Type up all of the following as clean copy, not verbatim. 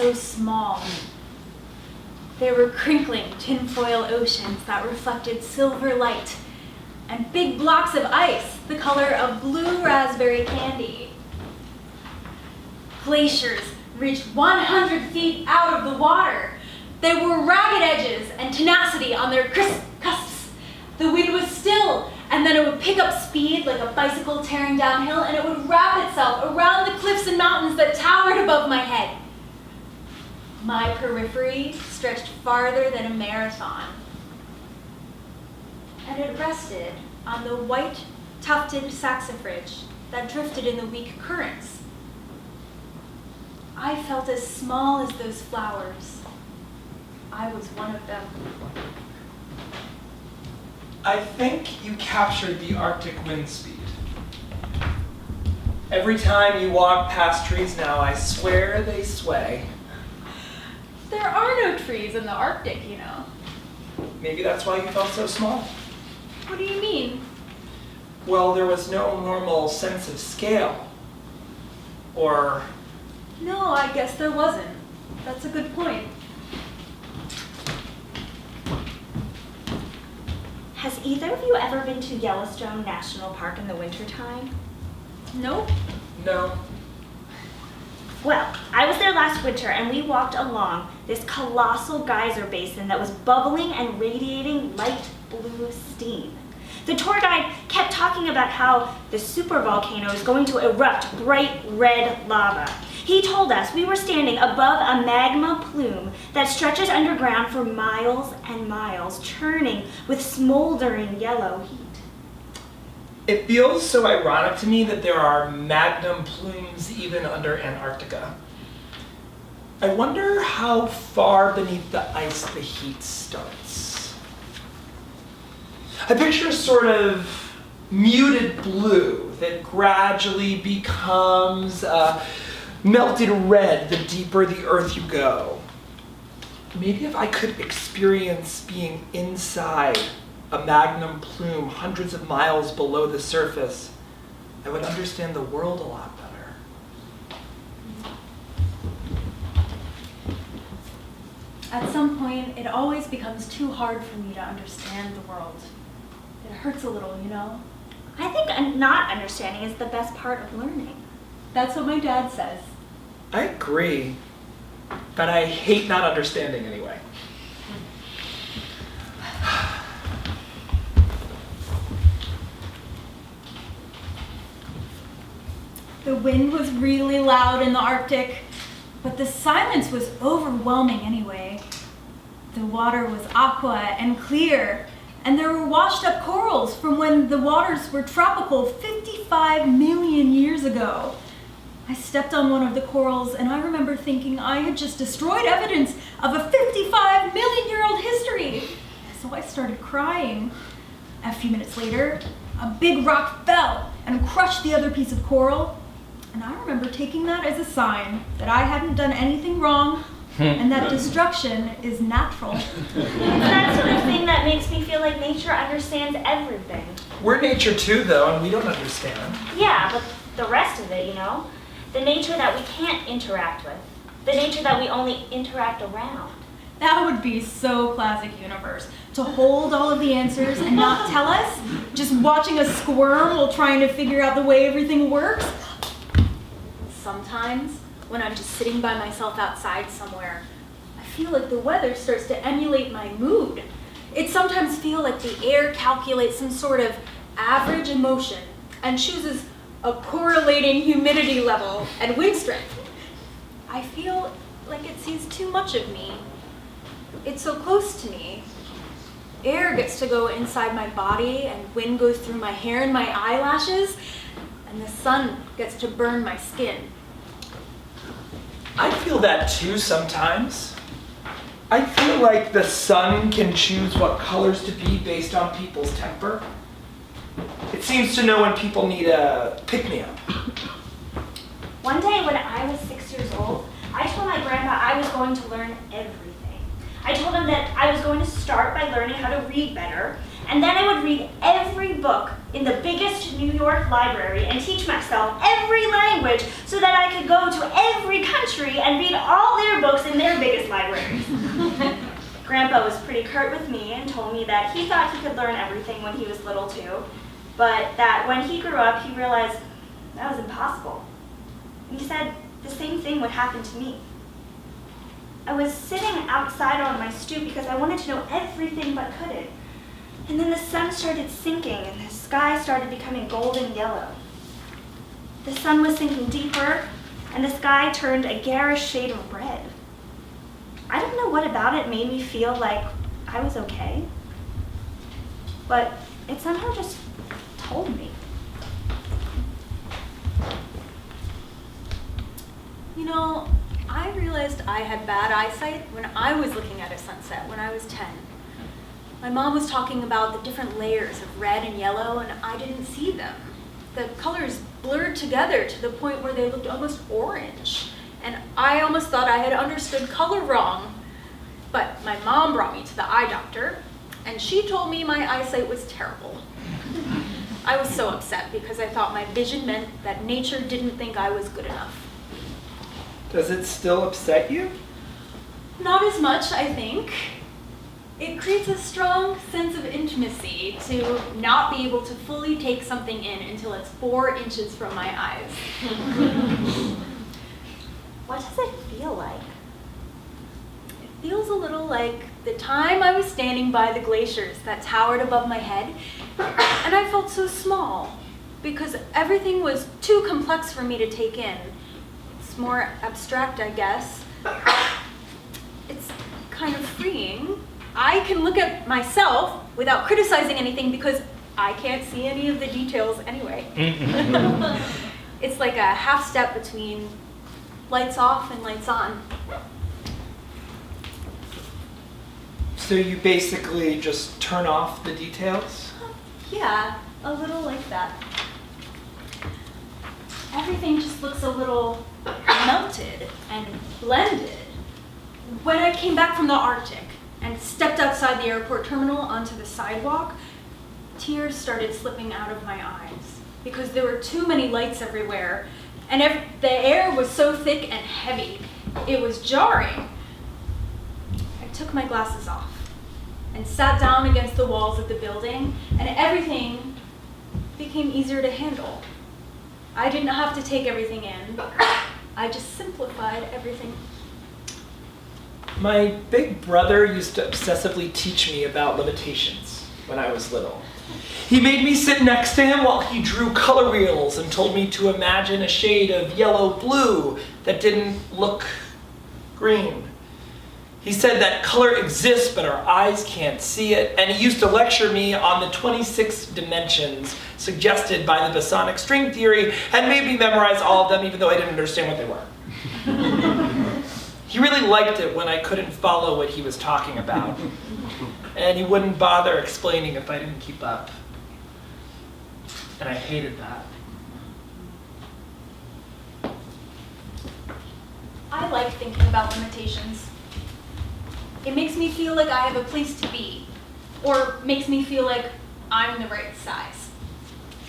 so small. They were crinkling tinfoil oceans that reflected silver light, and big blocks of ice the color of blue raspberry candy. Glaciers reached 100 feet out of the water. There were ragged edges and tenacity on their crisp cusps. The wind was still, and then it would pick up speed like a bicycle tearing downhill, and it would wrap itself around the cliffs and mountains that towered above my head. My periphery stretched farther than a marathon, and it rested on the white, tufted saxifrage that drifted in the weak currents. I felt as small as those flowers. I was one of them. I think you captured the Arctic wind speed. Every time you walk past trees now, I swear they sway. There are no trees in the Arctic, you know. Maybe that's why you felt so small. What do you mean? Well, there was no normal sense of scale. Or... No, I guess there wasn't. That's a good point. Has either of you ever been to Yellowstone National Park in the wintertime? Nope. No. Well, I was there last winter and we walked along this colossal geyser basin that was bubbling and radiating light blue steam. The tour guide kept talking about how the supervolcano is going to erupt bright red lava. He told us we were standing above a magma plume that stretches underground for miles and miles, churning with smoldering yellow heat. It feels so ironic to me that there are magnum plumes even under Antarctica. I wonder how far beneath the ice the heat starts. I picture a sort of muted blue that gradually becomes melted red the deeper the earth you go. Maybe if I could experience being inside a magnum plume hundreds of miles below the surface, I would understand the world a lot better. At some point, it always becomes too hard for me to understand the world. It hurts a little, you know? I think not understanding is the best part of learning. That's what my dad says. I agree, but I hate not understanding anyway. The wind was really loud in the Arctic, but the silence was overwhelming anyway. The water was aqua and clear, and there were washed up corals from when the waters were tropical 55 million years ago. I stepped on one of the corals, and I remember thinking I had just destroyed evidence of a 55 million-year-old history. So I started crying. A few minutes later, a big rock fell and crushed the other piece of coral. And I remember taking that as a sign that I hadn't done anything wrong and that destruction is natural. It's that sort of thing that makes me feel like nature understands everything. We're nature too, though, and we don't understand. Yeah, but the rest of it, you know? The nature that we can't interact with. The nature that we only interact around. That would be so classic Universe. To hold all of the answers and not tell us, just watching us squirm while trying to figure out the way everything works. Sometimes, when I'm just sitting by myself outside somewhere, I feel like the weather starts to emulate my mood. It sometimes feels like the air calculates some sort of average emotion and chooses a correlating humidity level and wind strength. I feel like it sees too much of me. It's so close to me. Air gets to go inside my body, and wind goes through my hair and my eyelashes, and the sun gets to burn my skin. I feel that too sometimes. I feel like the sun can choose what colors to be based on people's temper. It seems to know when people need a pick-me-up. One day when I was 6 years old, I told my grandpa I was going to learn everything. I told him that I was going to start by learning how to read better, and then I would read every book in the biggest New York library and teach myself every language so that I could go to every country and read all their books in their biggest libraries. Grandpa was pretty curt with me and told me that he thought he could learn everything when he was little too, but that when he grew up, he realized that was impossible. And he said the same thing would happen to me. I was sitting outside on my stoop because I wanted to know everything but couldn't. And then the sun started sinking and the sky started becoming golden yellow. The sun was sinking deeper and the sky turned a garish shade of red. I don't know what about it made me feel like I was okay, but it somehow just told me. You know, I realized I had bad eyesight when I was looking at a sunset when I was 10. My mom was talking about the different layers of red and yellow, and I didn't see them. The colors blurred together to the point where they looked almost orange, and I almost thought I had understood color wrong. But my mom brought me to the eye doctor, and she told me my eyesight was terrible. I was so upset because I thought my vision meant that nature didn't think I was good enough. Does it still upset you? Not as much, I think. It creates a strong sense of intimacy to not be able to fully take something in until it's 4 inches from my eyes. What does it feel like? It feels a little like the time I was standing by the glaciers that towered above my head, and I felt so small because everything was too complex for me to take in. It's more abstract, I guess. It's kind of freeing. I can look at myself without criticizing anything because I can't see any of the details anyway. It's like a half step between lights off and lights on. So you basically just turn off the details? Yeah, a little like that. Everything just looks a little melted and blended. When I came back from the Arctic and stepped outside the airport terminal onto the sidewalk, tears started slipping out of my eyes because there were too many lights everywhere, and the air was so thick and heavy, it was jarring. I took my glasses off and sat down against the walls of the building, and everything became easier to handle. I didn't have to take everything in. I just simplified everything. My big brother used to obsessively teach me about limitations when I was little. He made me sit next to him while he drew color wheels and told me to imagine a shade of yellow-blue that didn't look green. He said that color exists, but our eyes can't see it, and he used to lecture me on the 26 dimensions suggested by the bosonic string theory and made me memorize all of them even though I didn't understand what they were. He really liked it when I couldn't follow what he was talking about, and he wouldn't bother explaining if I didn't keep up. And I hated that. I like thinking about limitations. It makes me feel like I have a place to be, or makes me feel like I'm the right size.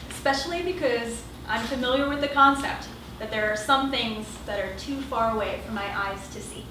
Especially because I'm familiar with the concept that there are some things that are too far away for my eyes to see.